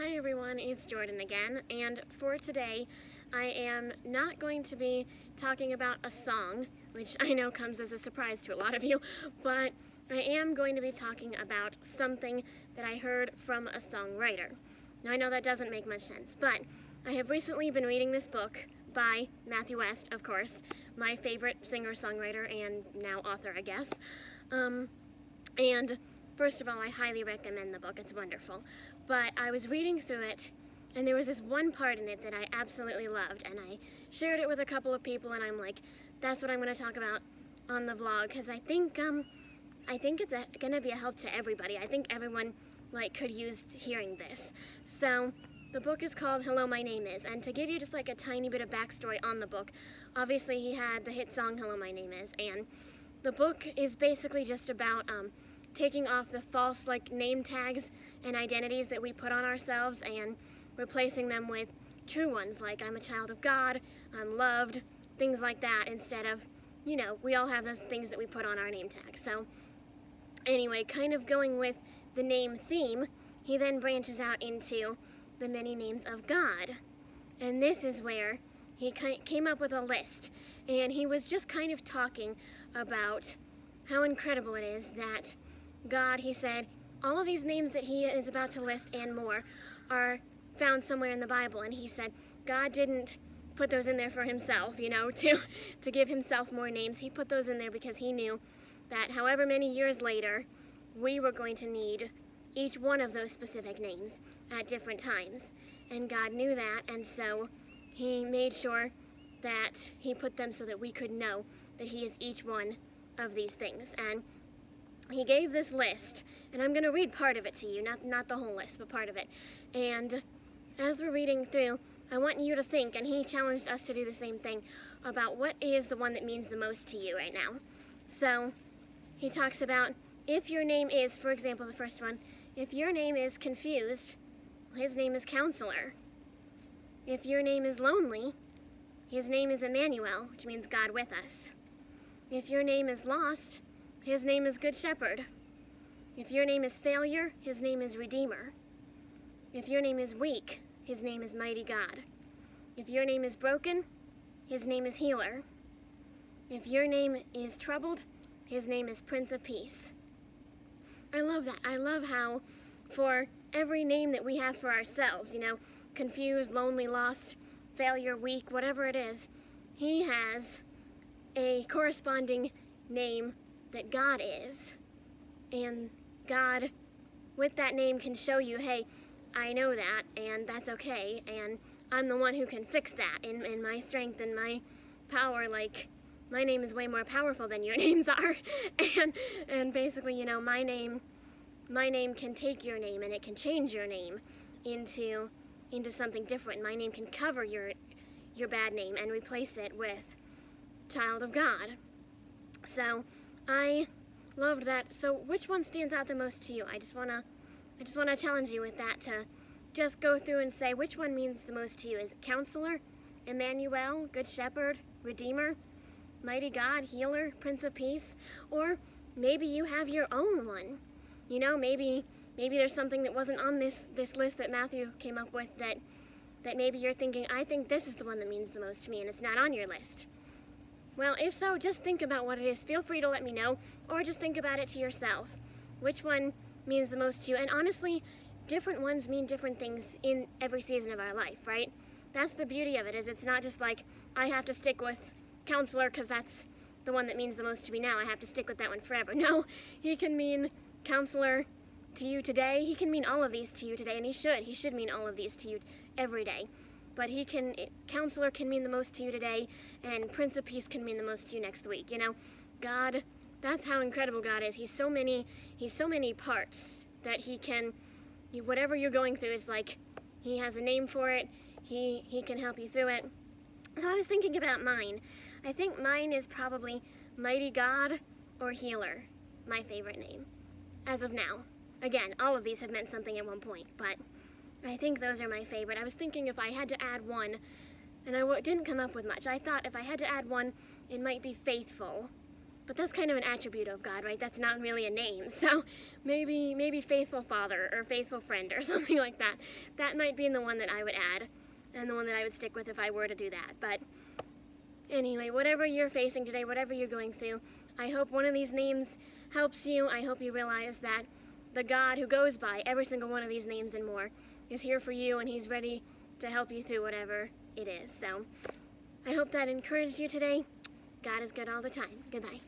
Hi everyone, it's Jordan again, and for today I am not going to be talking about a song, which I know comes as a surprise to a lot of you, but I am going to be talking about something that I heard from a songwriter. Now I know that doesn't make much sense, but I have recently been reading this book by Matthew West, of course, my favorite singer-songwriter and now author, I guess. And first of all, I highly recommend the book. It's wonderful. But I was reading through it, and there was this one part in it that I absolutely loved, and I shared it with a couple of people, and I'm like, that's what I'm going to talk about on the vlog, because I think it's going to be a help to everybody. I think everyone could use hearing this. So the book is called Hello, My Name Is, and to give you just a tiny bit of backstory on the book, obviously he had the hit song Hello, My Name Is, and the book is basically just about taking off the false name tags and identities that we put on ourselves and replacing them with true ones, like I'm a child of God, I'm loved, things like that, instead of, we all have those things that we put on our name tag. So anyway, kind of going with the name theme, he then branches out into the many names of God. And this is where he came up with a list, and he was just kind of talking about how incredible it is that God, he said, all of these names that he is about to list and more are found somewhere in the Bible. And he said God didn't put those in there for himself, to give himself more names. He put those in there because he knew that however many years later, we were going to need each one of those specific names at different times. And God knew that, and so he made sure that he put them so that we could know that he is each one of these things. And he gave this list, and I'm going to read part of it to you, not the whole list, but part of it. And as we're reading through, I want you to think, and he challenged us to do the same thing, about what is the one that means the most to you right now. So he talks about if your name is, for example, the first one, if your name is confused, his name is Counselor. If your name is lonely, his name is Emmanuel, which means God with us. If your name is lost, his name is Good Shepherd. If your name is failure, his name is Redeemer. If your name is weak, his name is Mighty God. If your name is broken, his name is Healer. If your name is troubled, his name is Prince of Peace. I love that. I love how for every name that we have for ourselves, confused, lonely, lost, failure, weak, whatever it is, he has a corresponding name that God is, and God with that name can show you, hey, I know that, and that's okay, and I'm the one who can fix that in my strength and my power. My name is way more powerful than your names are, and basically, my name can take your name and it can change your name into something different. My name can cover your bad name and replace it with child of God. So I loved that. So which one stands out the most to you? I just wanna challenge you with that, to just go through and say which one means the most to you. Is it Counselor, Emmanuel, Good Shepherd, Redeemer, Mighty God, Healer, Prince of Peace? Or maybe you have your own one. Maybe there's something that wasn't on this list that Matthew came up with that maybe you're thinking, I think this is the one that means the most to me, and it's not on your list. Well, if so, just think about what it is. Feel free to let me know, or just think about it to yourself. Which one means the most to you? And honestly, different ones mean different things in every season of our life, right? That's the beauty of it, is it's not just I have to stick with Counselor because that's the one that means the most to me now. I have to stick with that one forever. No, he can mean Counselor to you today. He can mean all of these to you today, and he should mean all of these to you every day. But Counselor can mean the most to you today, and Prince of Peace can mean the most to you next week. God, that's how incredible God is. He's so many parts that he can, whatever you're going through, it's he has a name for it. He can help you through it. So I was thinking about mine. I think mine is probably Mighty God or Healer, my favorite name, as of now. Again, all of these have meant something at one point, but I think those are my favorite. I was thinking if I had to add one, and I didn't come up with much. I thought if I had to add one, it might be Faithful, but that's kind of an attribute of God, right? That's not really a name. So maybe faithful father or faithful friend or something like that. That might be the one that I would add and the one that I would stick with if I were to do that. But anyway, whatever you're facing today, whatever you're going through, I hope one of these names helps you. I hope you realize that the God who goes by every single one of these names and more is here for you, and he's ready to help you through whatever it is. So I hope that encouraged you today. God is good all the time. Goodbye.